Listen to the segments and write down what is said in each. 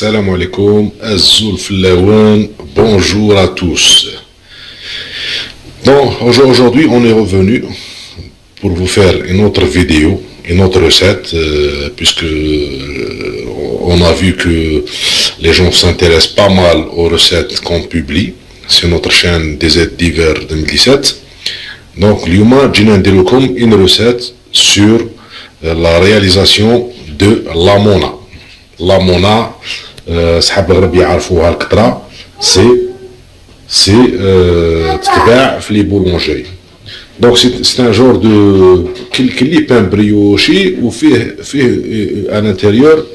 Salam alaikum, Azul Flaouen, bonjour à tous. Donc aujourd'hui on est revenu pour vous faire une autre vidéo, une autre recette, puisque on a vu que les gens s'intéressent pas mal aux recettes qu'on publie sur notre chaîne des aides d'hiver 2017. Donc l'Yuma Jina Ndilukum une recette sur la réalisation de la mona. La mona, صحاب الغرب يعرفوها القطرة سي تتباع في لي بولونجي. دونك سي ان جور دو كلي بان بريوشي وفيه ان انتيريور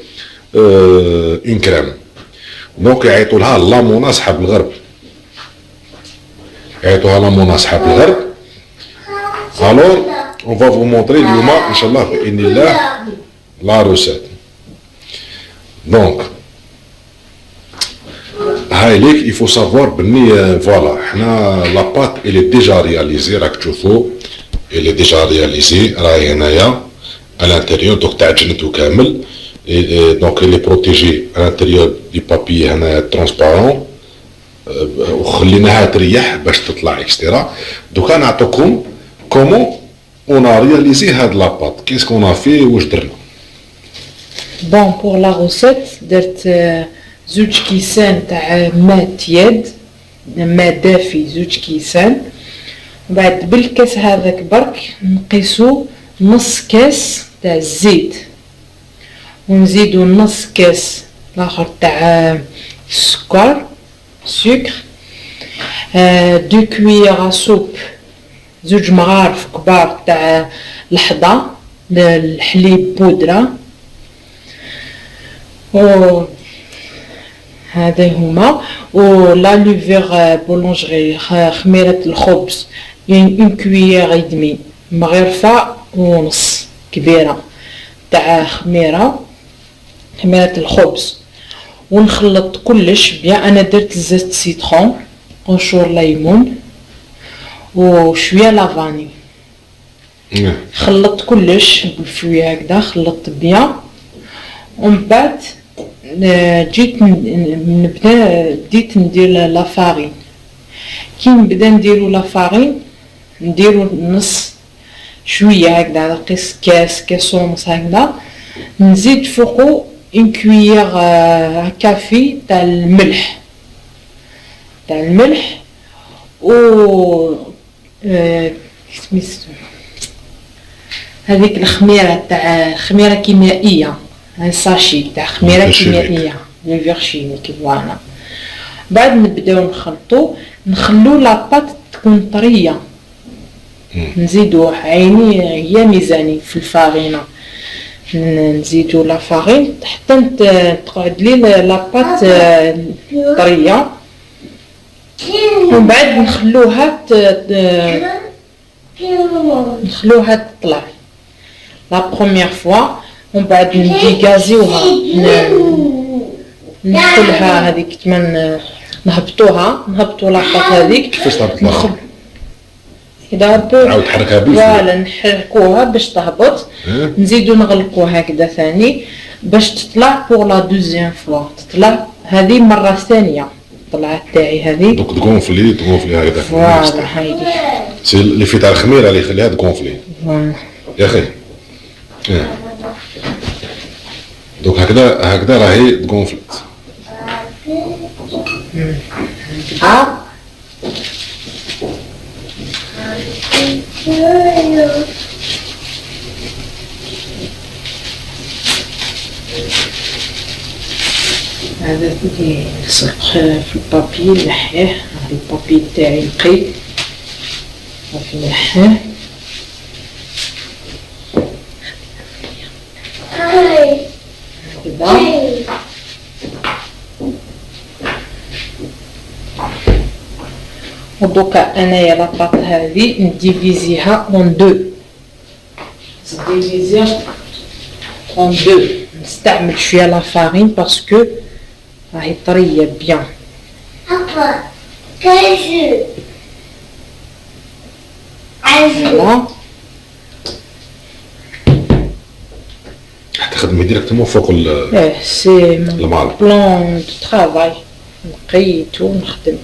اون كريم. دونك يعيطوا لها لا مونا صحاب الغرب، يعيطوها لا مونا صحاب الغرب. الور اون فا فو مونطري اليوم ان شاء الله باذن الله لا روسيت. دونك هاي ليك il faut savoir بني فوالا حنا لا بات اللي ديجا رياليزي راك تشوفوا اللي ديجا رياليزي راهي هنايا الانتيريور دوك تاع جنتو كامل دونك اللي بروتيجي الانتيريور دي بابي هنا ترونسبارون وخليناها تريح باش تطلع اكسترا. دوكا نعطيكم كومون اون رياليزي هاد لا بات كيسكون ا في واش درنا. بون بور لا روسيت درت زوج كيسان تاع ماء تياد، ماء دافي زوج كيسان. بعد بالكاس هذاك برك نقيسو نص كاس تاع الزيت، ونزيدو نص كاس الاخر تاع السكر سكر، دو كويير سوب زوج مغارف كبار تاع الحضا الحليب بودره، و هذا هما و لا لوفير بولونجري خميرة الخبز يعني اون كويير ادمي مغرفة ونص كبيرة تاع خميرة الخبز. ونخلط كلش بيان. انا درت زيت سيترون قنشور ليمون وشوية لافاني. خلطت كلش بشوية هكذا، خلطت بيان. ومن بعد جيت بديت ندير لا فارين. كي نبدا نديرو لا فارين نديرو نص شويه هكذا، نقيس كاس ونص هكذا، نزيد فوقو اون كويير كافي تاع الملح و سميتو هذيك الخميره تاع خميره كيميائيه، ان ساشي تاع خميره كيميائيه ليفيرشينيك. فوالا بعد نبداو نخلو لاباط تكون طريه، نزيدو عيني هي ميزاني في الفارينه، نزيدو لا فارين حتى تقعد لي لاباط طريه. ومن بعد نخلوها تطلع لا بروميير فوا. ومن بعد نديغازيوها ندخلها هذيك كمان نهبطو لاطاط هذيك. كيفاش تهبط؟ كدا تعاود تحركها فوالا نحركوها باش تهبط. نزيدو نغلقو هكذا ثاني باش تطلع بور لا دوزيام فوا. تطلع هذه مرة ثانية طلعت تاعي هذه. دوك تغونفلي هكذا. فوالا هايدي سي اللي في تاع الخميره اللي يخليها تغونفلي يا اخي. دوك هكذا راهي تغونفلت. هذا يلصق في البابي نحيه. هذا البابي تاعي نقي صافي نحيه. كذا ودوكا انايا لاطاط هذه نديفيزيها اون دو. نستعمل شويه لا فارين باسكو راهي طريه بيان. حتى تخدمي ديريكتومون فوق سي المال. بلان دو ترافاي، نقيت ونخدم.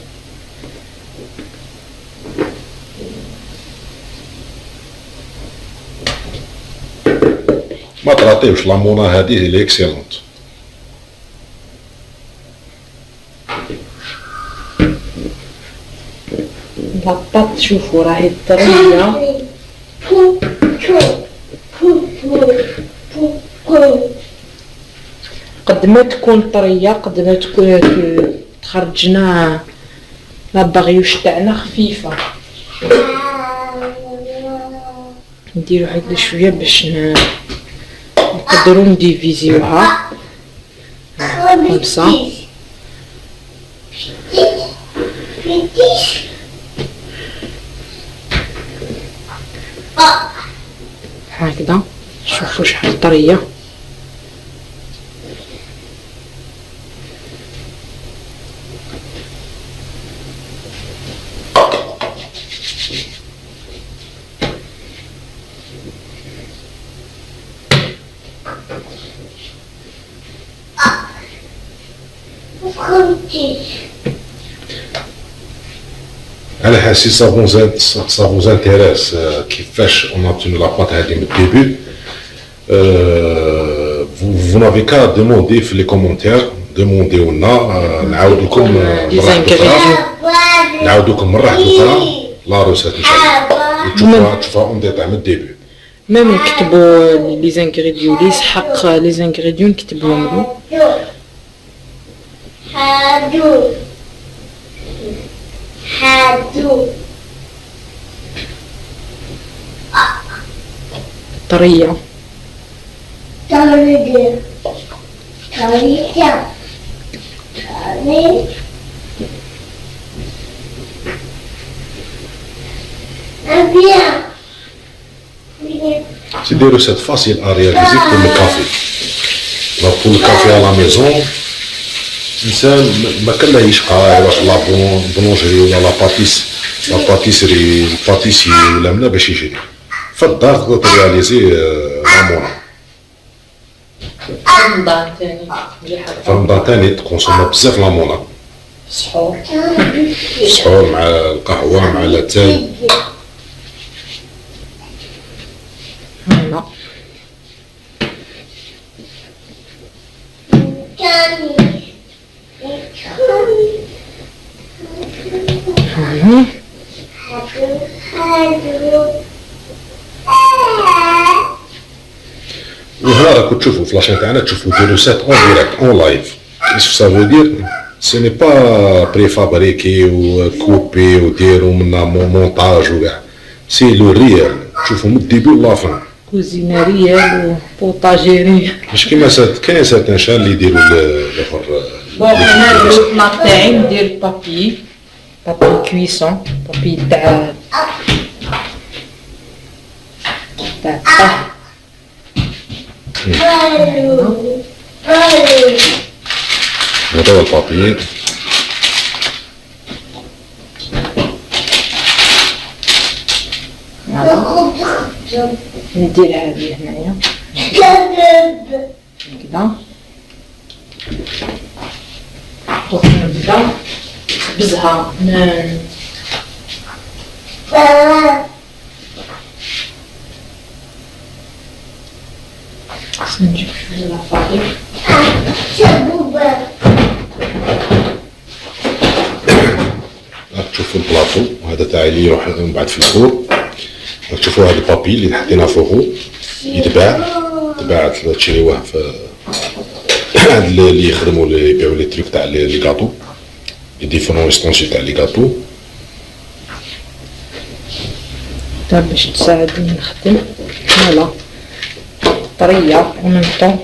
ما تراطيوش لامونا هذه اللي اكسيلونت. لاباط شوفوا راهي طرية، قد ما تكون طرية قد ما تكون تخرجنا لاباغيوش تاعنا خفيفة. نديرو هكذا شوية باش نقدرو نديفيزيوها خمسة. هكذا شوفوا شحال طرية. انا حاسس ça vous intéresse كيفاش on a obtenu la pâte هذه من الديبي. vous n'avez qu'à demander في les commentaires. demandez لنا نعاود لكم مرة أخرى لا روسيت إن شاء الله تشوفها اون ديتاي من الديبي. ميم نكتبو لي زانغريديون لي يسحق لي زانغريديون نكتبوهم له. طرية C'est des recettes faciles à réaliser pour le café. Donc pour le café à la maison, الإنسان ما كان يشقى يروح لا بولونجري ولا لا باتيسري الباتيسي ولا منا باش يشري. في الدار تقدر ترياليزي لامونا. في رمضان تاني تكونسوما بزاف لامونا. السحور مع القهوة مع لاتاي. وهنا راكم تشوفوا في لاشين تاعنا تشوفوا دي روسيت اون ديريكت اون لايف. كيش سا فو دير سي ني با بريفابريكي وكوبي وديروا منا مونتاج وكاع. سي لو ريال تشوفوا من الديبي لا فان. كوزينة ريال وبوطاجي ريال. مش كيما كاين سارتان شان اللي يديروا الاخر. بون انا البلاط تاعي ندير بابي كويسون بابي تاع الطهي. هذا هو البابي. ندير هذه هنايا كدا ونبدا بزها نجيب شويه لافاطي. راك تشوفوا البلاطو هذا تاعي اللي يروح من بعد في الفور. راك تشوفوا هذا البابي اللي حطينا فوقو يتباع تشريوه في هاد اللي يخدموا اللي يبيعوا لي تريك تاع لي كاطو لي ديفيرون ستونسي تاع لي كاطو. باش تساعدني نخدم فوالا طرية ومنطو.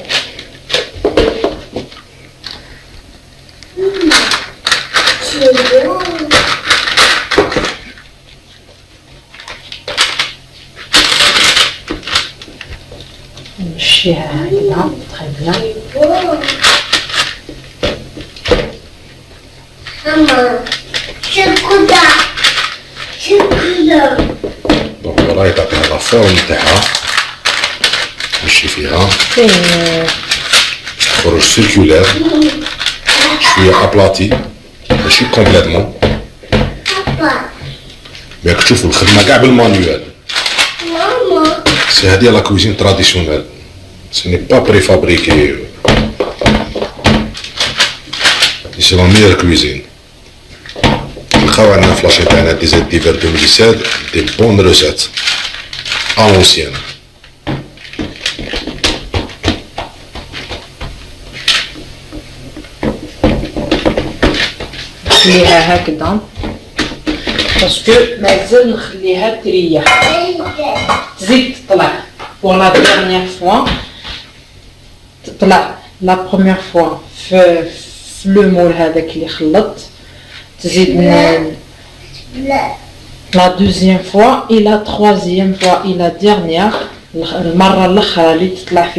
نمشيها هكذا تخي بيان. دونك راهي تعطيها لا فورم تاعها باش تمشي فيها كاين خروج سيركولير شويه ابلاطي ماشي كومبليتمون. مي راك تشوفوا الخدمه كاع بالمانيوال. سي هادي لا كوزين تراديسيونيل سي ني با بريفابريكي. سي لا ميور كوزين. نلقاو عندنا في لاشين تاعنا دي زيت ديفير 2017 دي بون روسيت ا لونسيان. نخليها هكذا باسكو مازال نخليها تريح تزيد تطلع بور لا ديرنيير فوا تطلع لا بروميير فوا في لو مول هذاك اللي خلطت تزيد لا دوزيام فوا اي لا تروازيام فوا اي لا ديرنيير المره الاخرى اللي تطلع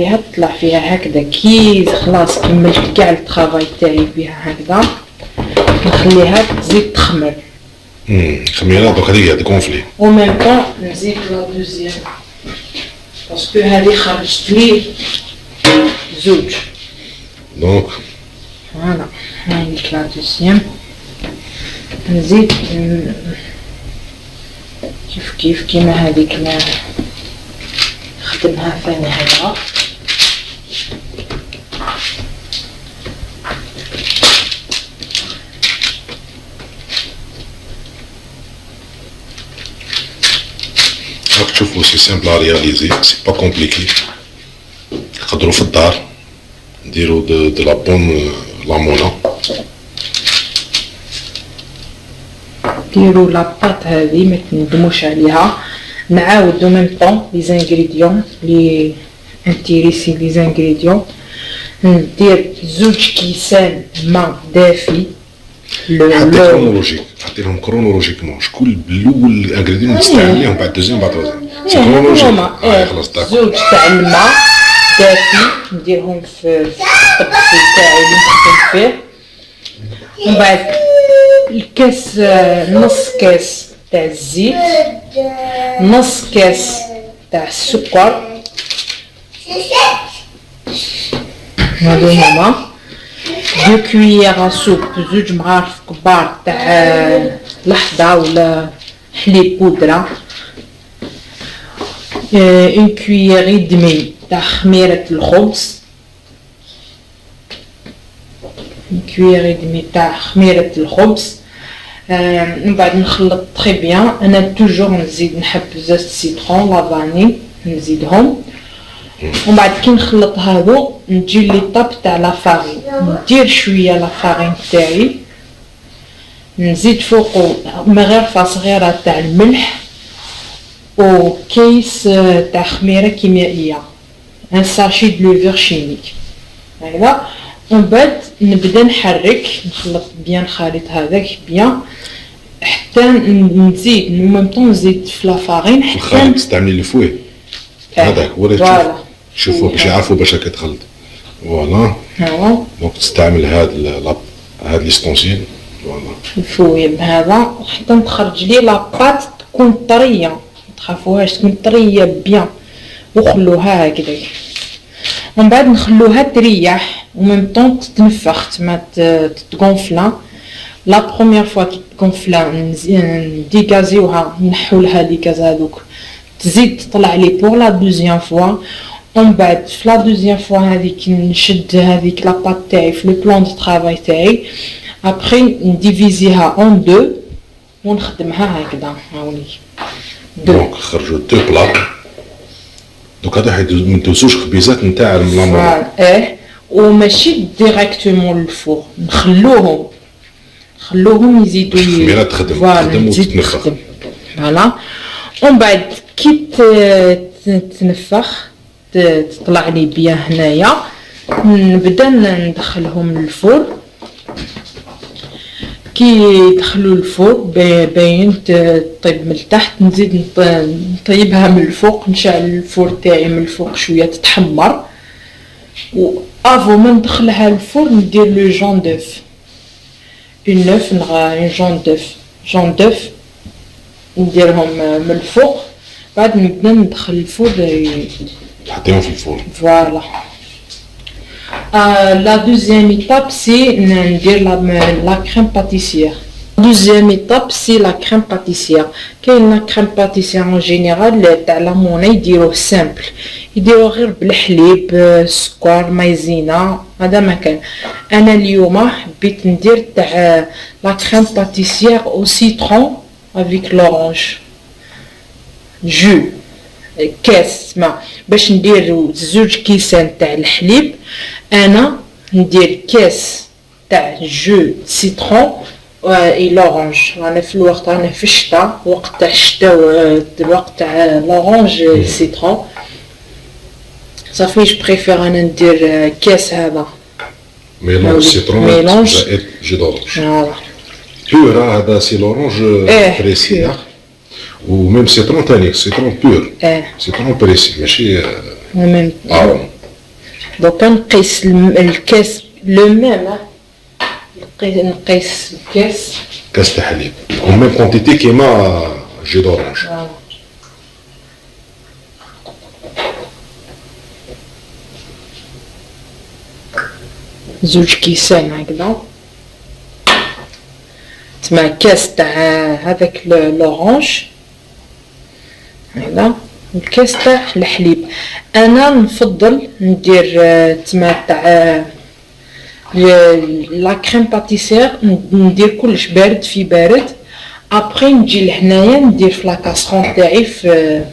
فيها هكذا كي خلاص كملت كاع الطرافاي تاعي بها هكذا نخليها تزيد تخمر. خميره دوك هذه تكونفلي و ميم طون نزيد لا دوزيام باسكو هذه خرجت لي زوج. دونك فوالا هاي لا دوزيام نزيد كيف كيما هذيك نخدمها ثاني هكذا. راك تشوفوا سي سامبل ا رياليزي سي با كومبليكي. تقدروا في الدار نديروا دو لا بون لامونا ديروا لاباط هذه ما تندموش عليها. نعاودو ميم طون لي زانغريديون لي انتيريسي لي زانغريديون. ندير 2 كيسان ماء دافي حتى كرونولوجيك حتى لهم كرونولوجيكمون شكون الاول الانغريديون تستعمليهم بعد دوزيام بعد تروزيام سي كرونولوجيك. خلاص داكور 2 تاع الماء دافي نديرهم في الطبسي تاعي اللي نخدم فيه. ومن بعد الكاس نص كاس تاع الزيت نص كاس تاع السكر هادو هما 2 كويير سوب 2 مغارف كبار تاع لحظة ولا حليب بودرة 1 كويير دمي تاع خميرة الخبز 1 كويير دمي تاع خميرة الخبز. من بعد نخلط تري بيان. انا توجور نزيد نحب زيت سيترون لا فاني نزيدهم. ومن بعد كي نخلط هذو نجي ليطاب تاع لا فارين ندير شويه لا فارين تاعي نزيد فوقو مغرفه صغيره تاع الملح وكيس تاع خميره كيميائيه ان ساشي دو لوفر شيميك هكذا. ومن بعد نبدا نحرك نخلط بيان خليط هذاك بيان حتى نزيد ميم طون نزيد في لا فارين حتى الخليط تستعملي الفوي هذاك هو اللي شوفوا باش يعرفوا باش كتخلط. فوالا ها دونك تستعمل هاد ليستونسيل فوالا الفوي بهذا حتى تخرج لي لاباط تكون طريه ما تخافوهاش تكون طريه بيان وخلوها هكذا. ومن بعد نخلوها تريح وميم طون تتنفخ تما تتغونفلا. لا بروميير فوا كي تغونفلا نديغازيوها نحو لها لي غاز هذوك تزيد تطلع لي بور لا دوزيام فوا. ومن بعد في لا دوزيام فوا هذيك نشد هذيك لاباط تاعي في لو بلان دو طرافاي تاعي ابري نديفيزيها اون دو ونخدمها هكذا هاوني دونك خرجوا 2 بلاك. دوك هذا حيدوز ما ندوزوش خبيزات نتاع الملامون وماشي ديريكتومون للفور نخلوهم يزيدوا الخميره تخدم وتتنفخ فوالا. ومن بعد كي تتنفخ تطلع لي بيان هنايا نبدا ندخلهم للفور. كي يدخلوا الفور باين طيب من التحت نزيد نطيبها من الفوق نشعل الفور تاعي من الفوق شويه تتحمر و افو ما ندخلها للفور ندير لو جون دوف اون نوف اون جون دوف نديرهم من الفوق. بعد نبدا ندخل الفور تحطيهم في الفرن. Voilà. La deuxième étape, c'est la crème pâtissière. La deuxième étape, c'est la crème pâtissière. Quelle la crème pâtissière en général, تعلمونا يديروه simple. يديروه غير بالحليب، السكر، مايزينا، هذا ما كان. أنا اليوم حبيت ندير تاع la crème pâtissière au citron avec l'orange. jus. كاس ما باش ندير 2 كيسان تاع الحليب، انا ندير كاس تاع جو سيترون اي لورانج. رانا في الوقت رانا في الشتاء، وقت تاع الشتاء، الوقت تاع لورانج سيترون صافي. جو بريفير انا ندير كاس هذا ميلونج سيترون زائد جو دورانج. فوالا بور هذا سي لورانج بريسي. وميم سيترون تاني سيترون بور. سيترون بريسي ماشي ميم. دوكا نقيس الكاس لو ميم، نقيس الكاس كاس تاع حليب وميم كونتيتي كيما جو دورانج. 2 كيسان هكذا. تسمى كاس تاع هذاك لورانج هذا، الكاس تاع الحليب. انا نفضل ندير تسمى تاع لا كريم باتيسير، ندير كلش بارد في بارد. ابري نجي لهنايا ندير في لا كاسرون تاعي في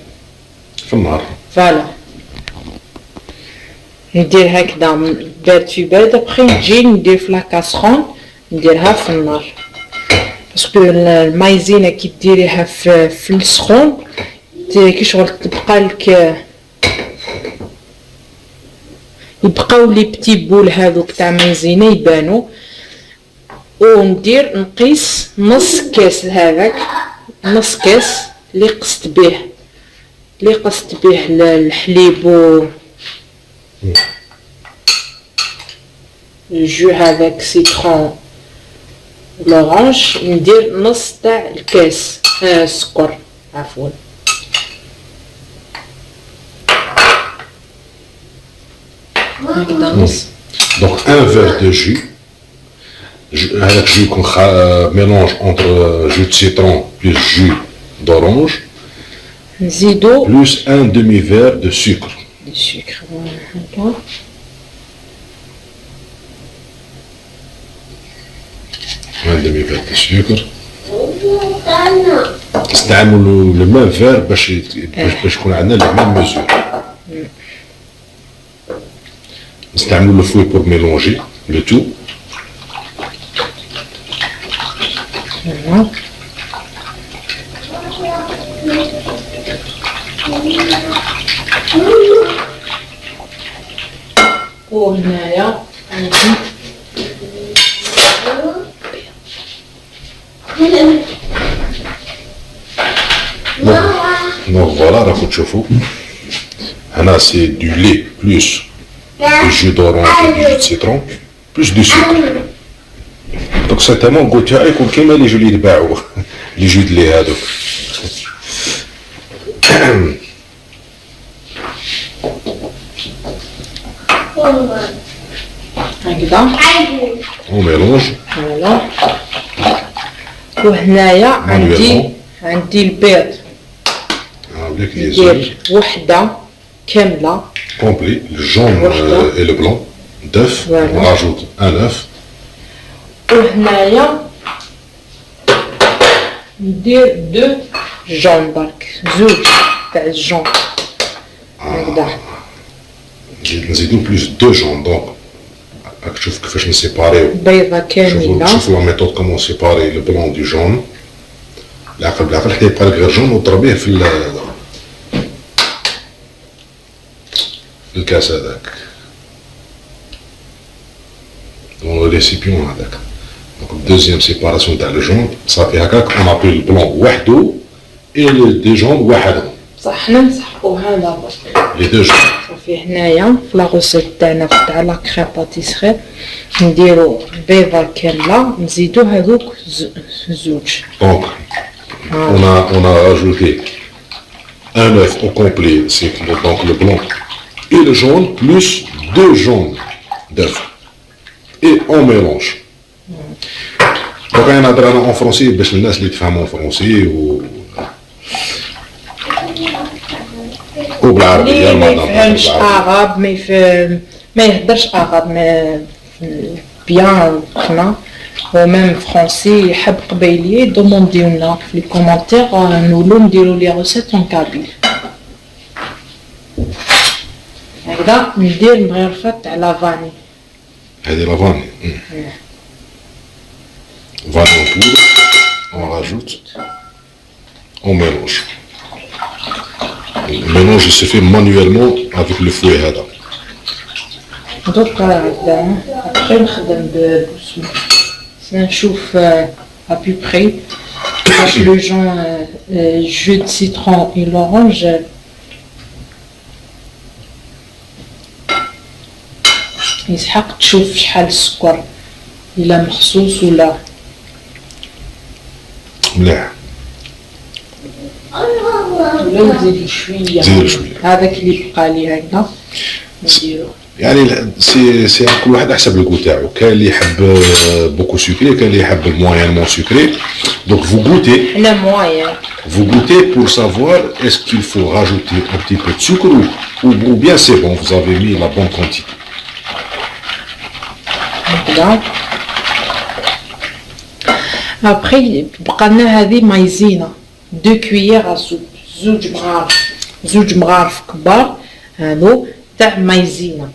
النهار. فوالا ندير هكذا بارد في بارد. ابري نجي ندير في لا كاسرون نديرها في النار، باسكو المايزينا كي ديريها في السخون كي شغل تبقى لك، يبقاو لي بتي بول هذوك تاع مايزينا يبانو. وندير نقيس نص كاس هذاك، نص كاس اللي قست به الحليب و الجو هذاك سيترون لورانج. ندير نص تاع الكاس السكر عفوا. هكذا نص. دونك ان فير دو جو، هذاك جو يكون ميلونج اونتر جو دو سيترون بلس جو دورانج، نزيدو بلس ان دومي فير دو سكر. السكر هكا. ان دومي فير دو سكر. نستعملوا لو ميم فير باش يكون عندنا لو ميم ميزور. نستعملوا لو فوي بور ميلونجي لو تو. وهنايا عندي دونك فوالا راكم تشوفوا هنا سي دو لي بلوس دو جو دورانج و دو جو دو سيترون بلوس دو سكر. دونك سيرتامون قلت تاعي يكون كيما لي جو اللي يتباعوا لي جو د لي هادوك. هكذا وميلونج. فوالا. وهنايا عندي البيض، avec les œufs ندير وحده كامله complet, le jaune et le blanc d'œuf. Voilà. On rajoute un œuf. وهنايا ندير 2 جون برك، 2 تاع الجون هكذا. نزيدو بلوس 2 جون. دونك راك تشوف كيفاش نسيباريو. بيضه كامله. شوف لا ميثود كومون سيباري لو بلون دو جون. العقل بالعقل حتى يبقى لك غير جون وتضربيه في الكاس هذاك، دون لو ريسيبيون هذاك. دونك الدوزيام سيباراسيون تاع لو جون صافي هكاك. اون ابي البلون وحدو اي دي جون وحدهم. صح حنا نسحقو هذا برك لي دو جون. صافي. هنايا في لا غوسيت تاعنا تاع لا كريم باتيسري نديرو بيضه كامله، نزيدو هذوك 2. Donc, on a rajouté un œuf au complet, c'est donc le blanc et le jaune plus 2 jaunes d'œufs. Et on mélange. Donc, on a en français, باش الناس اللي تفهموا فرنسي وبالعربية اللي ما يفهمش عرب ما يهدرش عرب بيان حنا وميم فرونسي يحب قبايلي دومونديونا في لي كومونتير نولو نديرو لي روسيت اون كابيل. هكذا ندير مغرفة تاع لافاني. هذه لافاني. Vanille en poudre, on rajoute, on mélange. Le mélange se fait manuellement avec le fouet هذا. دوكا هكذا après نخدم بوسمو نشوف à peu près le genre jus de citron et l'orange يسحق تشوف شحال السكر إلا مخصوص ولا مليح. ولا نزيدو شوية. زيدو شوية. هذاك اللي بقى لي هكذا نديرو. يعني سي كل واحد حسب الكو تاعو، كاين اللي يحب بوكو سكري، كاين اللي يحب مويانمون سكري. Donc vous goûtez. حنا موين. Vous goûtez pour savoir est-ce qu'il faut rajouter un petit peu de sucre ou bien c'est bon, vous avez mis la bonne quantité. هكذا. Après بقى لنا هذه مايزينا 2 كويير سوب، زوج مغارف كبار هادو تاع مايزينا.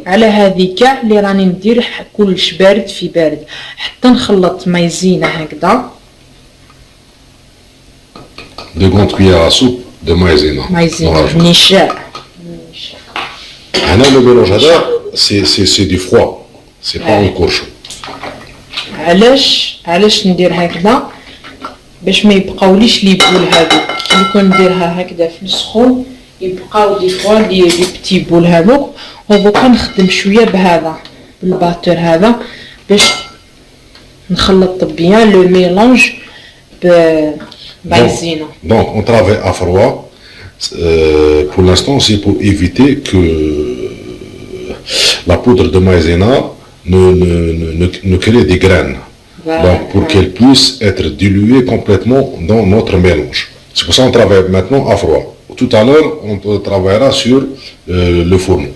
على هذه كاع اللي راني ندير كلش بارد في بارد حتى نخلط مايزينا هكذا. 2 grandes cuillères à soupe de maïzena. مايزينا نشاء. هنا لو ميلونج هذا سي دي فروا، سي با اونكور شو. علاش ندير هكذا باش ما يبقاوليش لي بول هذوك. كي كون نديرها هكذا في السخون يبقاو دي فوا لي بتي بول هذوك. ودوكا نخدم شويه بهذا بالباتور هذا باش نخلط بيان لو ميلونج بمايزينا. Donc on travaille à froid. Pour l'instant c'est pour éviter que la poudre de maïzena ne crée des graines. Voilà. Donc pour qu'elle puisse être diluée complètement dans notre mélange. C'est pour ça qu'on travaille maintenant à froid. Tout à l'heure, on travaillera sur le fourneau.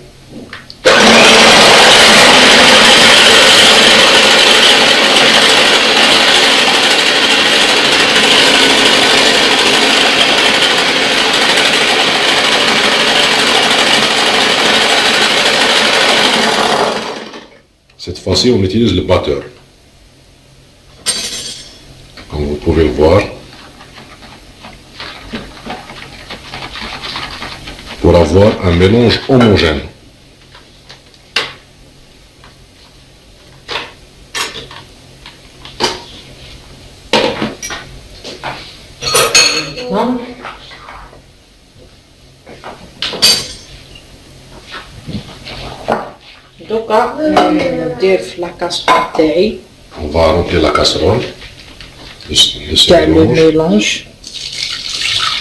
Cette fois-ci, on utilise le batteur. Comme vous pouvez le voir. Pour avoir un mélange homogène. دوكا ندير في لاكاسرول تاعي. On va remplir la casserole de ce تاع لو mélange. ميلونج.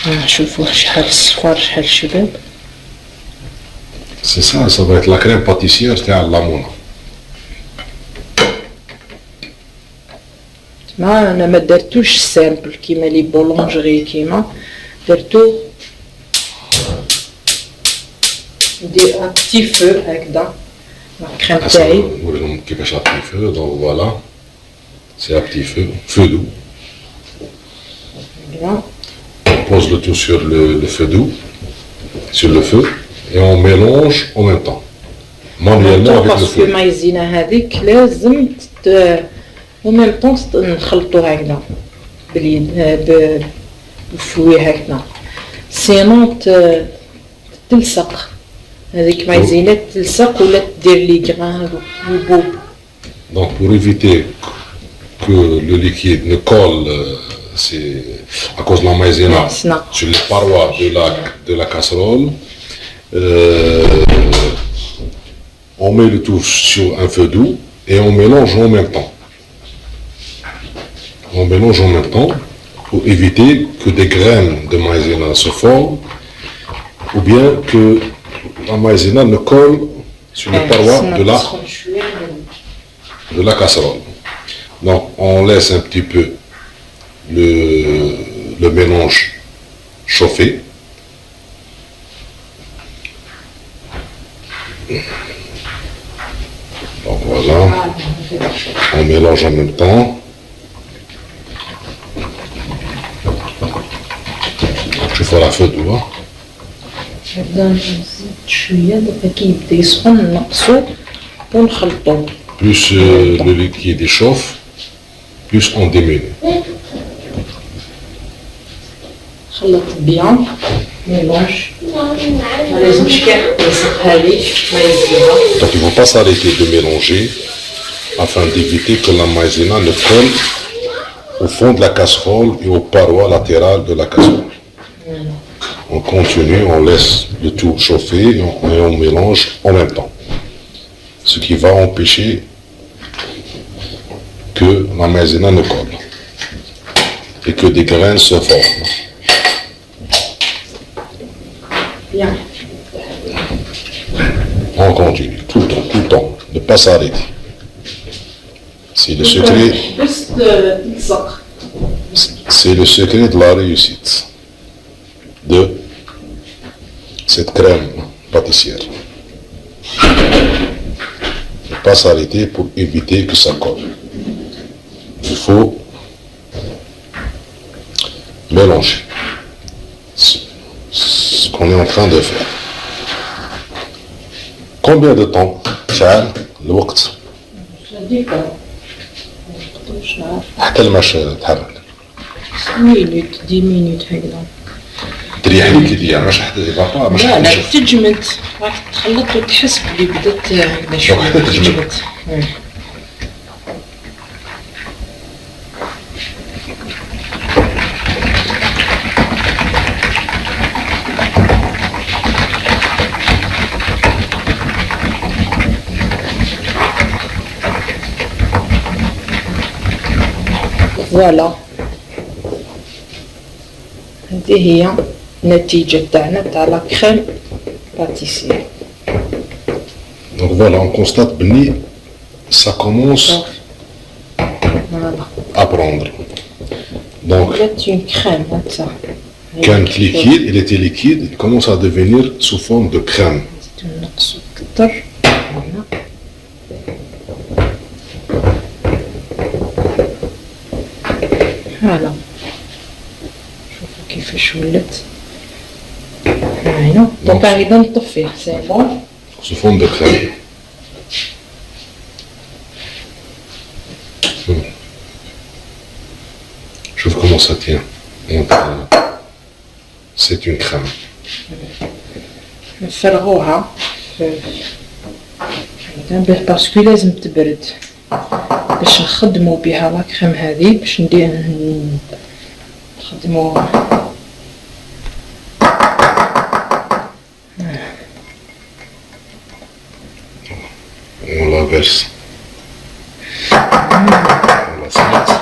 نشوفوا شحال الصفار شحال الشباب. C'est ça, ça va être la crème pâtissière تاع الليمونة. انا ما درتوش سامبل كيما لي بولونجري كيما درتو ندير ان بتي فو هكذا لا كريم تاعي. نوريهم كيفاش à petit feu, donc voilà. C'est à petit feu, feu doux. هكذا. On pose le tout sur le feu doux, sur le feu, et on mélange en même temps, manuellement avec le باسكو feu. المايزينا هذيك لازم و ميم طون نخلطو هكذا باليد بالفوي هكذا سينون تلصق هذيك مايزينا تلصق ولا دير لي غران بوب. Donc pour éviter que le liquide ne colle, c'est à cause de la maïzena sur les parois de la casserole, on met le tout sur un feu doux et on mélange en même temps. On mélange en même temps pour éviter que des graines de maïzena se forment ou bien que la maïzena ne colle sur les parois de la casserole. Donc on laisse un petit peu le mélange chauffer. Donc voilà, on mélange en même temps. Je fais la feu d'oie. Plus le liquide échauffe, plus on diminue. خلط bien, mélange. Donc il ne faut pas s'arrêter de mélanger afin d'éviter que la maïzena ne colle au fond de la casserole et aux parois latérales de la casserole. On continue, on laisse le tout chauffer et on mélange en même temps. Ce qui va empêcher que la maïzena ne colle et que des graines se forment. Bien. On continue, tout le temps, ne pas s'arrêter. C'est le secret. C'est le secret de la réussite de cette crème pâtissière. Ne pas s'arrêter pour éviter que ça colle. Il faut mélanger ce qu'on est en train de faire. Combien de temps شحال الوقت حتى الماء تحرك 10 minutes هكذا. تريحني كي دير مش حتى مش لا تجمد راك تخلط وتحس بلي بدات هكذا شويه تجمد. فوالا هذه هي النتيجة تاعنا تاع لا كريم باتيسير. Donc voilà, on constate que ça commence à prendre. Donc, C'est une crème, ça. quand liquide, il était liquide, il commence à devenir sous forme de crème. Voilà. شوفوا كيفاش ولات. هاينا دونك غادي نطفيه سي بون. Sous forme de crème. Je vois comment ça tient. C'est une crème. نفرغوها باسكو لازم تبرد باش نخدمو بها لا كريم هذه باش نخدموها. On la verse. On la sente.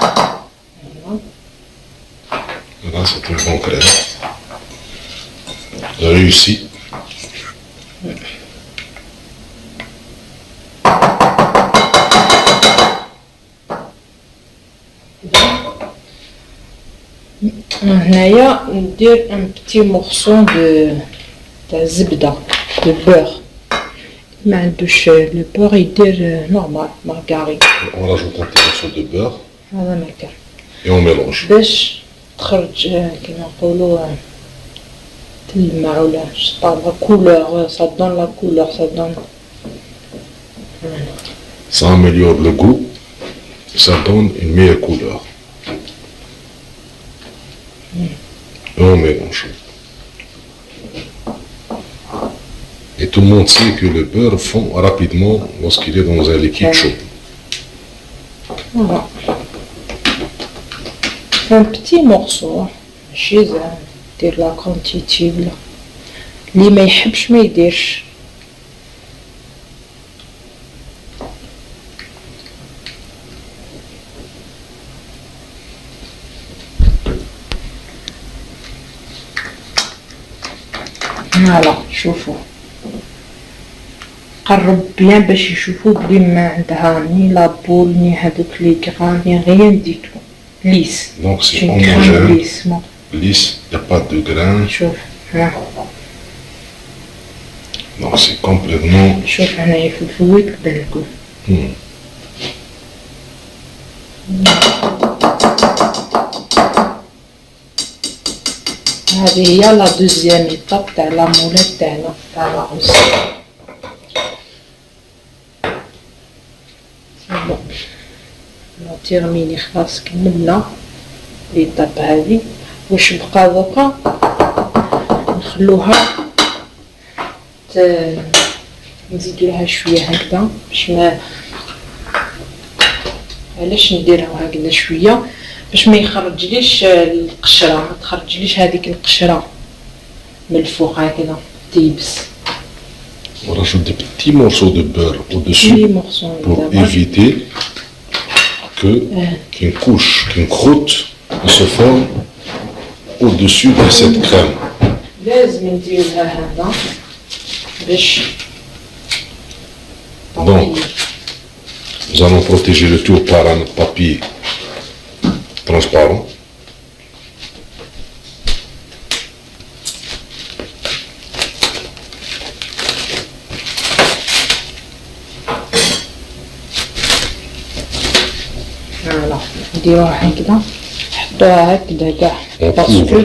Voilà, c'est une bonne crème. Réussi. هنايا ندير ان بتي مورسون تاع زبده دو بور. ما عندوش لو بور يدير نورمال مارغارين. On rajoute un petit morceau de beurre هذا ما كان et on mélange. باش تخرج كيما نقولوا تلمع ولا شطاب لا كولور سا دون لا كولور سا دون. Ça améliore le goût, ça donne une meilleure couleur. Et on mélange. Et tout le monde sait que le beurre fond rapidement lorsqu'il est dans un liquide chaud. Voilà. Un petit morceau ماشي زعما دير لا كونتيتي ولا اللي ما يحبش ما يديرش. فوالا شوفوا قرب بيان باش يشوفوا بلي ما عندها ني لابول ني هذوك لي غران ني غيان ديتو ليس. Donc c'est شي homogène, ليس lisse, il n'y a pas de grains. شوف ها Donc c'est complètement... شوف هنايا في الفويت بان لكم. هذه هي لا دوزيام ايطاب تاع لا مولا تاعنا تاع لاغوس. بون لا تيرميني خلاص كملنا ليطاب هذه. واش بقى دوكا نخلوها نزيدو لها شويه هكذا باش ما علاش نديرها هكذا شويه باش ما يخرجليش القشره ما تخرجليش هذيك القشره من الفوق هكذا تيبس. On rajoute des petits morceaux de beurre au-dessus pour éviter qu'une couche, qu'une croûte ne se forme au-dessus de cette crème. لازم نديرها هذا باش Donc, nous allons protéger le tout par un papier transparent. فوالا نديروها هكذا نحطوها هكذا كاع On couvre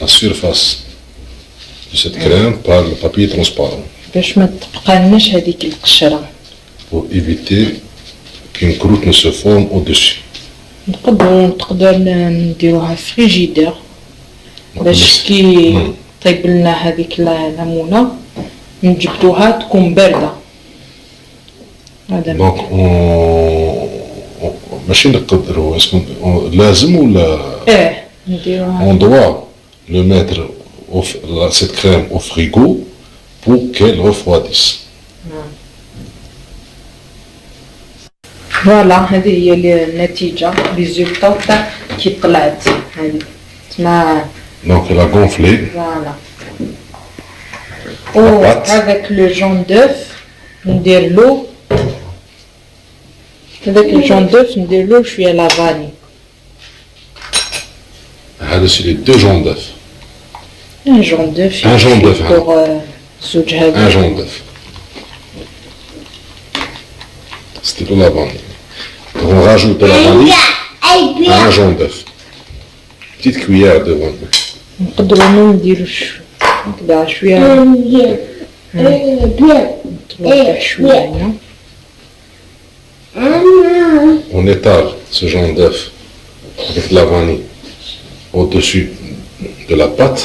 la surface de cette crème par le papier transparent باش ما تبقالناش هذيك القشره. pour éviter qu'une croûte ne se forme au-dessus. نقدر نديروها في فريجيدير باش كي طيب لنا هذيك الليمونه نجبدوها تكون بارده. هذا Donc, ماشي نقدروا لازم ولا نديروها on doit le mettre cette crème au frigo pour qu'elle refroidisse. فوالا هذه هي النتيجه ريزولطا تاع كي طلعت هذه تما. Donc elle a gonflé. فوالا او هذاك لو جون دوف ندير له هذاك الجون دوف ندير له شويه لافاني. هذا سي لي دو جون دوف. ان جون دوف ان جون دوف بور زوج هذا ان جون دوف. C'était de la vanille. On rajoute de la vanille à un jaune d'œuf. Petite cuillère de vanille. نقدروا نديروا هكذا شويه نطلق شويه هنا. On étale ce jaune d'œuf avec de la vanille au-dessus de la pâte.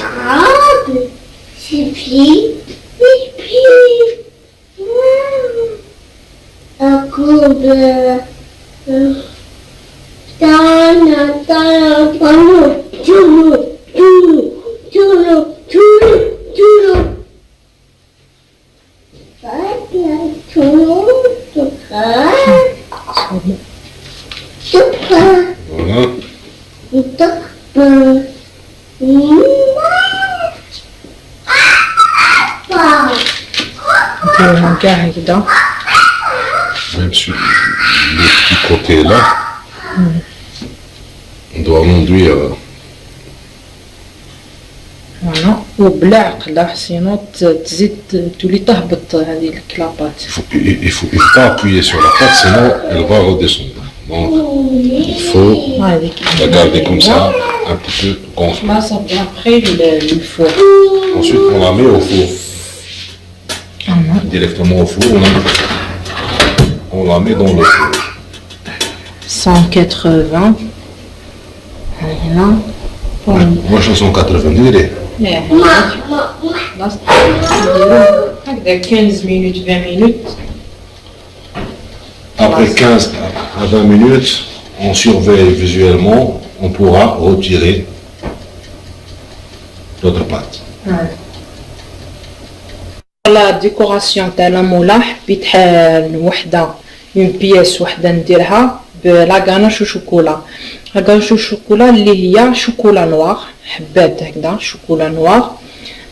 Voilà. نديروها كاع هكذا. Même sur le petit côté là, on doit l'enduire. فوالا وبلا عقله سينو تزيد تولي تهبط هذه الكلابات. Il faut pas appuyer sur la pâte, sinon elle va redescendre. Donc il faut la garder comme ça, un petit peu gonflée. Là ça vient après le four. Ensuite on la met au four. Directement au four, on la met dans le four. 180. هنا. Moi je suis 180 degrés. هكذا 15 minutes 20 minutes. Après 15 à 20 minutes, on surveille visuellement, on pourra retirer notre pâte. لا ديكوراسيون تاع لا مولا حبيت وحده اون بياس وحده نديرها بلا غاناش وشوكولا. لا غاناش وشوكولا اللي هي شوكولا نوار حبات هكذا شوكولا نوار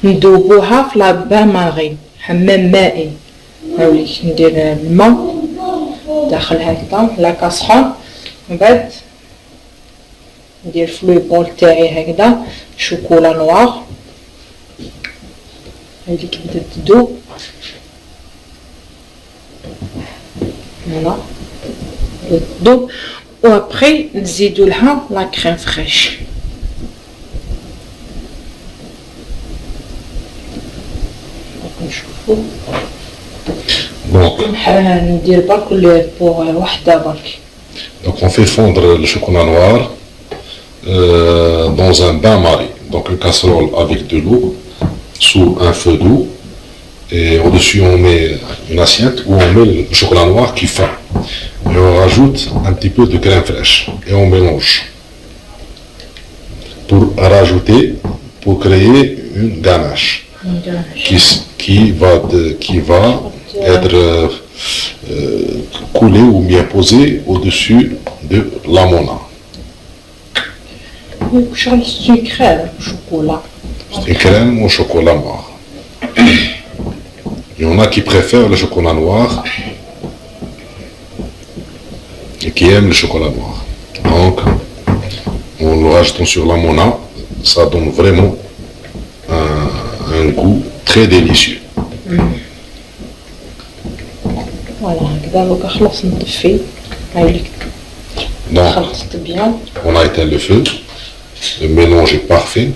ندوبوها في لابان ماغي حمام مائي. هاوليك ندير الماء داخل هكذا لا كاسرول، من بعد ندير في لو بول تاعي هكذا شوكولا نوار، هاذيك بدات تذوب. فوالا تذوب، و ابخي نزيدو لها لا كريم فريش. نشوفو Donc, ندير برك بوغ وحده برك. donc on fait fondre le chocolat noir dans un bain-marie. Donc une casserole avec de l'eau sous un feu doux. Et au-dessus on met une assiette où on met le chocolat noir qui fond. Et on rajoute un petit peu de crème fraîche. Et on mélange. Pour créer une ganache. Qui va être coulée ou bien posée au-dessus de la mona. C'est une crème au chocolat. C'est une crème au chocolat noir. Il y en a qui préfèrent le chocolat noir et qui aiment le chocolat noir. Donc, en le rajoutant sur la mona, ça donne vraiment un goût très délicieux. Voilà, هكذا دوكا خلاص نطفي. هاوليك خلطت بيان. On a éteint le feu. Le mélange est parfait.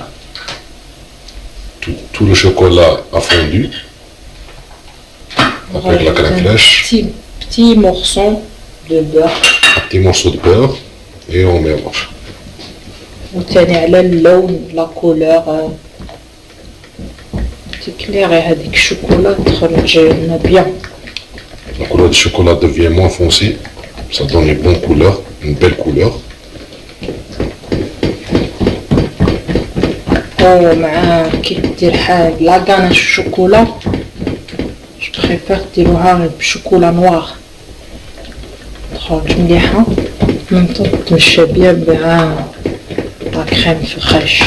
Tout le chocolat a fondu. Avec la crème fraîche. Petit morceau de beurre. Un petit morceau de beurre. Et on mélange. وثاني على اللون لا كولور تكليري هذيك الشوكولا تخرج لنا بيان. La couleur du chocolat devient moins foncée. Ça donne une bonne couleur, une belle couleur. ومع كي دير حاجة لا غاناش الشوكولا جو بريفير ديروها بالشوكولا نوار تخرج مليحة ممكن تمشى بيان بها لا كريم فريش.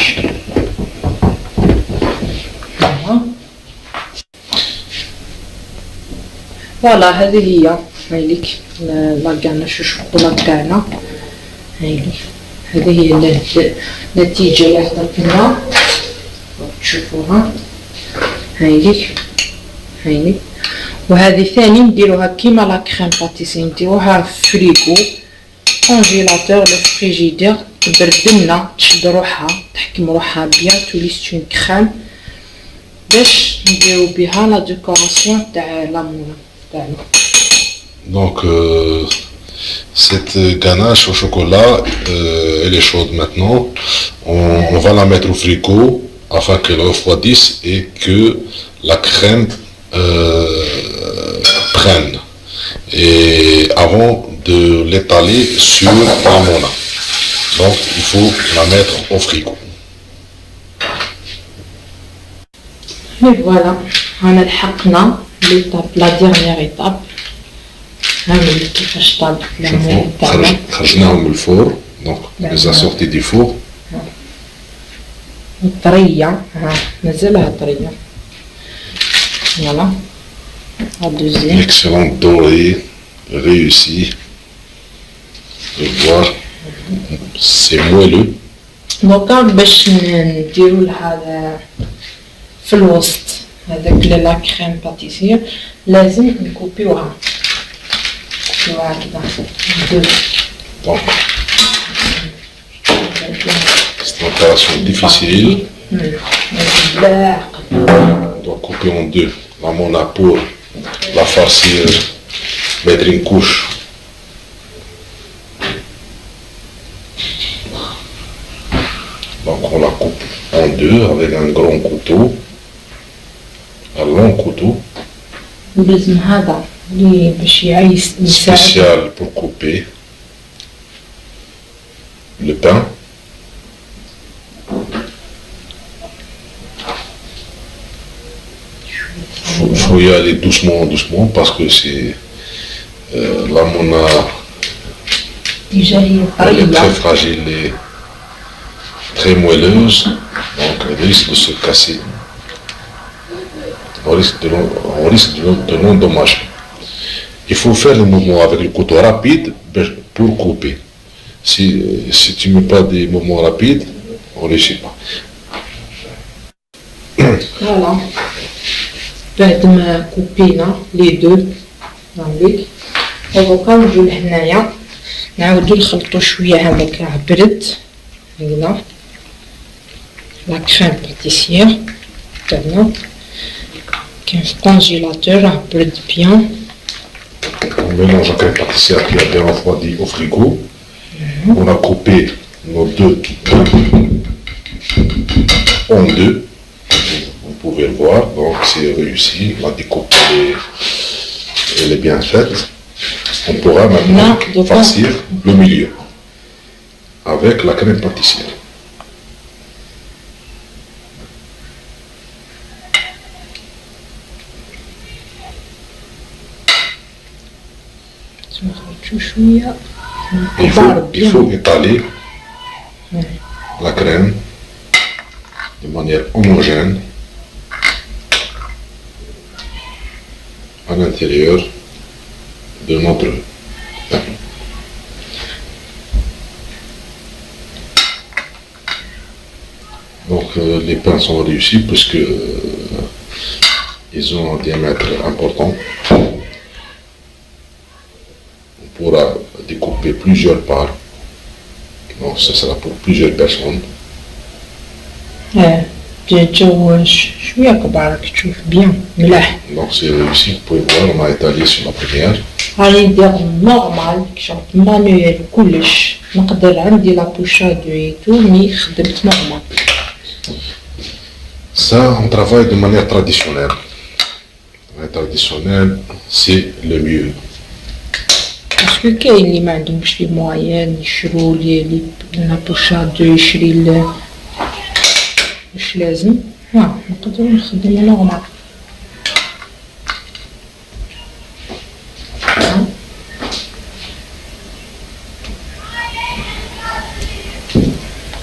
فوالا هذه هي هايليك لا غاناش الشوكولا تاعنا. هايليك هذه هي النتيجة اللي حضرت لنا تشوفوها. هايليك وهذه ثاني نديروها كيما لا كريم باتيسي نديروها في فريغو كونجيلاتور لو فريجيدير تبرد لنا تشد روحها تحكم روحها بيان تولي سون كريم باش نديرو بها لا ديكوراسيون تاع لامونا تاعنا. Donc cette ganache au chocolat, elle est chaude maintenant. On va la mettre au frigo afin qu'elle refroidisse et que la crème prenne. Et avant de l'étaler sur la mona. Donc il faut la mettre au frigo. Et voilà, on a لحقنا l'étape, la dernière étape. هاولي كيفاش طابت الليمون تاعنا. خرجناهم من الفور دونك لي سورتي دي فور. طرية ها مازالها طرية. فوالا لا دوزيام. Excellent doré, réussi. Et voir, c'est moelleux. دوكا باش نديرو لها في الوسط هذاك لا كريم باتيسير لازم نكوبيوها. Donc, c'est une opération difficile. On doit couper en deux la mona pour la farcir, mettre une couche. Donc on la coupe en deux avec un grand couteau, un long couteau. لازم هذا اللي باش يعيس spécial pour couper le pain. Il faut y aller doucement parce que c'est la mona elle est très fragile et très moelleuse, donc elle risque de se casser. de l'endommagement. Il faut faire le mouvement avec le couteau rapide pour couper. Si tu ne mets pas des mouvements rapides, on ne réussit pas. Voilà. بعد ما كوبينا لي دو هاوليك ودروكا نجيو لهنايا نعاودو نخلطو شويه هذاك راه برد هنا لا كريم باتيسير تاعنا كاين في الكونجيلاتور راه برد بيان. On mélange la crème pâtissière qui a bien refroidi au frigo. On a coupé nos deux en deux. Vous pouvez le voir, donc c'est réussi. La découpe elle est bien faite. On pourra maintenant farcir le milieu avec la crème pâtissière. Il faut étaler la crème de manière homogène à l'intérieur de notre pain. Donc les pains sont réussis puisque ils ont un diamètre important. On pourra découper plusieurs parts. Donc ça sera pour plusieurs personnes. شويه كبار كتشوف بيان ملاح. Donc c'est réussi, vous pouvez voir, on a étalé sur la première. راني ندير نورمال كشغل مانويل كلش نقدر عندي لا بوشاد ايتو مي خدمت نورمال. Ça, on travaille de manière traditionnelle. La traditionnelle, c'est le mieux. باسكو كاين اللي ما عندهمش لي موين يشرو لي لا بوشاد يشري واش لازم نقدروا نخدموا نورمال.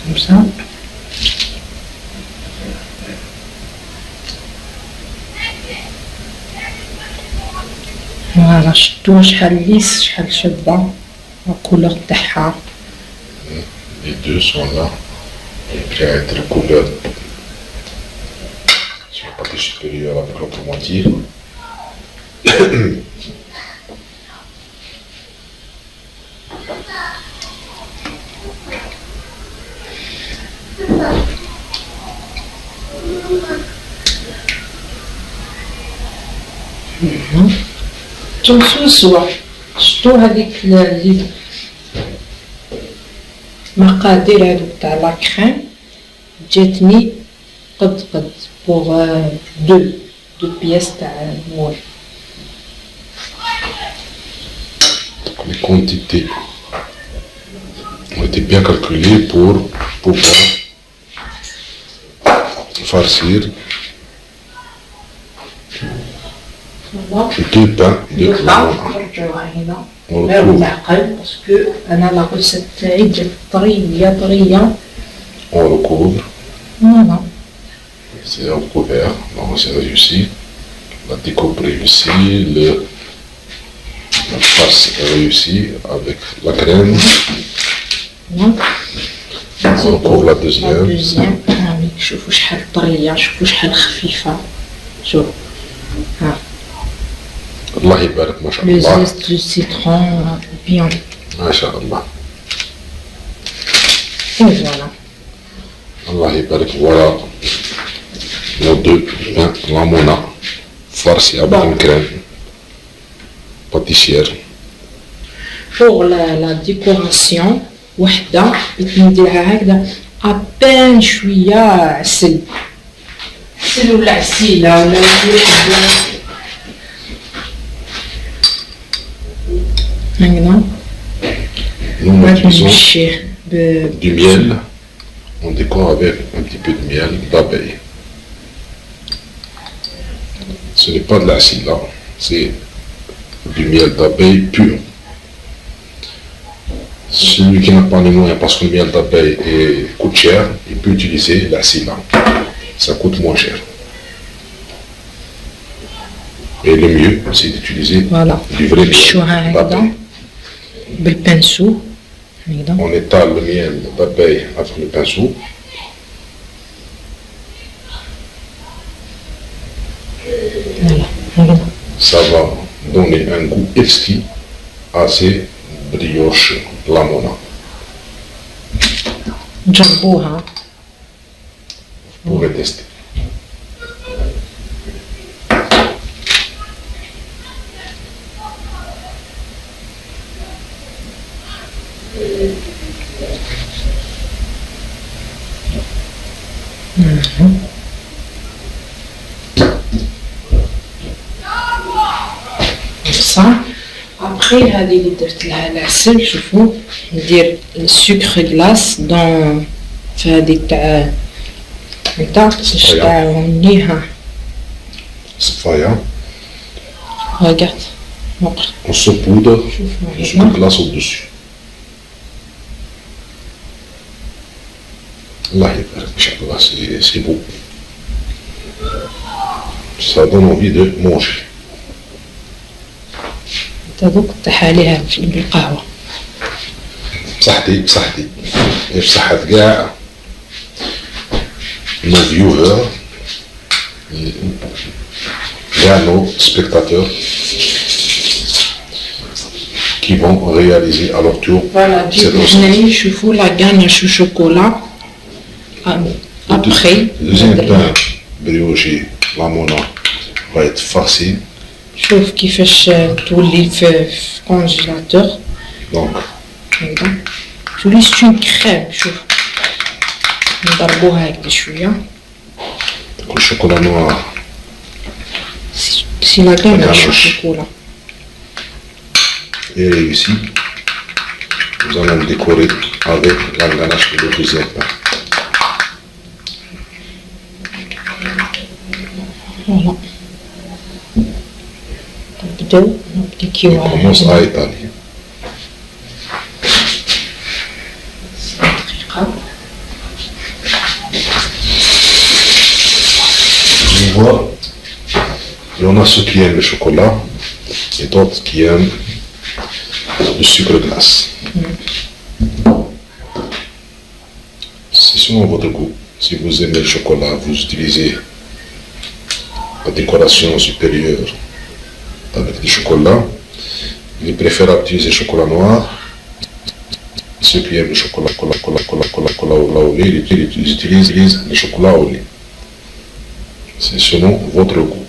كمسا فوالا شفتوا شحال ليس شحال شابه الكولور تاعها. Les deux sont là, prêts à être couverts sur la partie supérieure avec l'autre moitié. تنسوسوا شفتوا هذيك اللي مقادير هذوك تاع لا كريم جاتني قد بوغ دو بياس تاع المول. Les quantités ont été bien calculées pour pouvoir farcir deux pains de نرجعوها هنا غير معقل باسكو انا لا غوسيت تاعي جات طريه. On recouvre. فوالا C'est recouvert, donc c'est réussi. La découpe réussie, la farce est réussie avec la crème. On recouvre la deuxième. شوفوا شحال طريه شوفوا شحال خفيفه شوف ها. الله يبارك ما شاء Le الله. zeste de citron bien. ما شاء الله. Et voilà. Allah يبارك. Voilà nos deux pains lamona farcis avec une crème pâtissière. Pour la décoration وحده نديرها هكذا ابان شويه عسل ولا عسيله ولا هكذا. Nous utilisons نمشيه du miel. On décore avec un petit peu de miel d'abeille. Ce n'est pas de l'acide là, c'est du miel d'abeille pur. Celui qui n'a pas les moyens parce que le miel d'abeille coûte cher, il peut utiliser l'acide là. Ça coûte moins cher. Et le mieux, c'est d'utiliser Voilà. du vrai نمشوها miel هكذا d'abeille. بالبنسو هكذا. On étale le miel d'abeille avec le pinceau. Voilà هكذا. Ça va donner un goût exquis à ces brioches lamona. جربوها. Vous pouvez tester. صح. ابخي هذه اللي درت لها العسل شوفوا ندير السكر غلاس دون في هذه تاع باش تعاونيها. Sfaya, Regarde. Montre. on saupoudre شوفوا du sucre هنا. glace au-dessus. Allah يبارك إن شاء الله, c'est beau. Ça donne envie de manger. تذوق تحاليها بالقهوة. بصحتي بصحتي ايش صحة كاع nos viewers, كاع nos spectateurs qui vont réaliser à leur tour Voilà, cette recette. جبنا شوفوا لا غانيش شوكولا. ابخي Deuxième pain brioché lamona va être farci. شوف كيفاش تولي في كونجيلاتور Donc هكذا. تولي ستون كريم. شوف نضربوها هكذا شوية. le chocolat noir سي لا غانيش غانيش. شوكولا. est réussi. Nous allons le décorer avec la ganache de le deuxième pain. فوالا نبداو On نبديكيوها commence à هكذا étaler. دقيقة. On voit, il y en a ceux qui aiment le chocolat et d'autres qui aiment le sucre glace. C'est selon votre goût. Si vous aimez le chocolat, vous utilisez la décoration supérieure avec du chocolat. Il est préférable d'utiliser le chocolat noir. Ceux qui aiment le chocolat au lait, ils utilisent le chocolat au lait. C'est selon votre goût.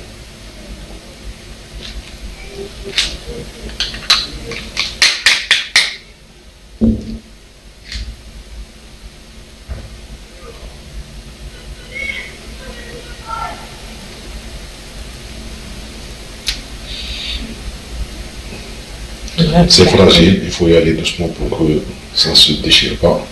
C'est fragile, il faut y aller doucement pour que ça ne se déchire pas.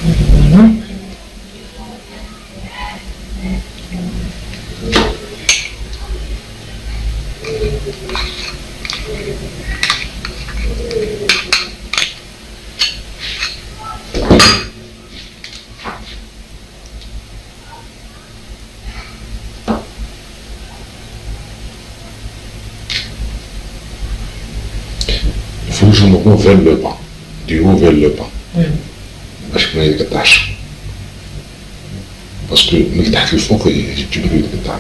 Voilà. Il faut généralement vers le bas, du haut vers le bas. باش ما يتقطعش. باسكو من تحت للفوق يجبرو يتقطع.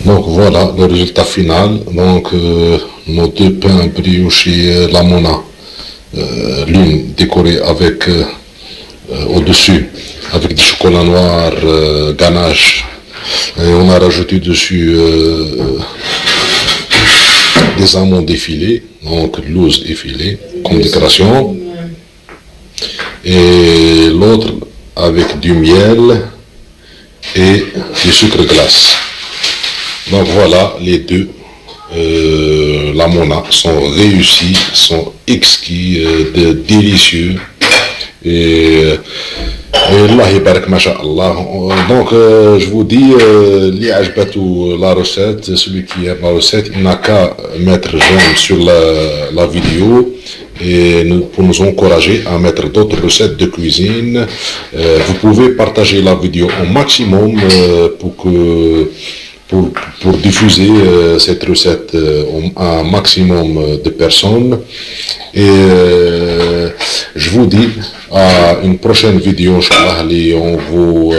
Donc voilà le résultat final. Donc nos deux pains brioche la Mona, l'une décorée avec au-dessus avec du chocolat noir ganache, et on a rajouté dessus des amandes effilées, donc loose effilée comme décoration, et l'autre avec du miel et du sucre glace. Donc voilà, les deux, la Mona, sont réussis, sont exquis, délicieux. Et Allah يبارك ما شاء الله. Donc je vous dis, li ajbatou la recette, celui qui aime la recette, il n'a qu'à mettre j'aime sur la vidéo et pour nous encourager à mettre d'autres recettes de cuisine. Vous pouvez partager la vidéo au maximum pour diffuser cette recette à un maximum de personnes. Et je vous dis à une prochaine vidéo, Inch'Allah, on vous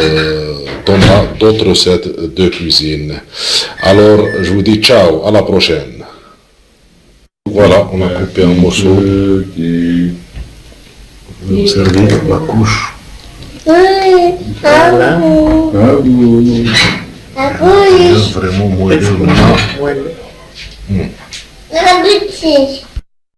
donnera d'autres recettes de cuisine. Alors, je vous dis ciao, à la prochaine. Voilà, on a coupé un morceau. Vous servez la couche. Voilà. Vraiment moelleux. Voilà.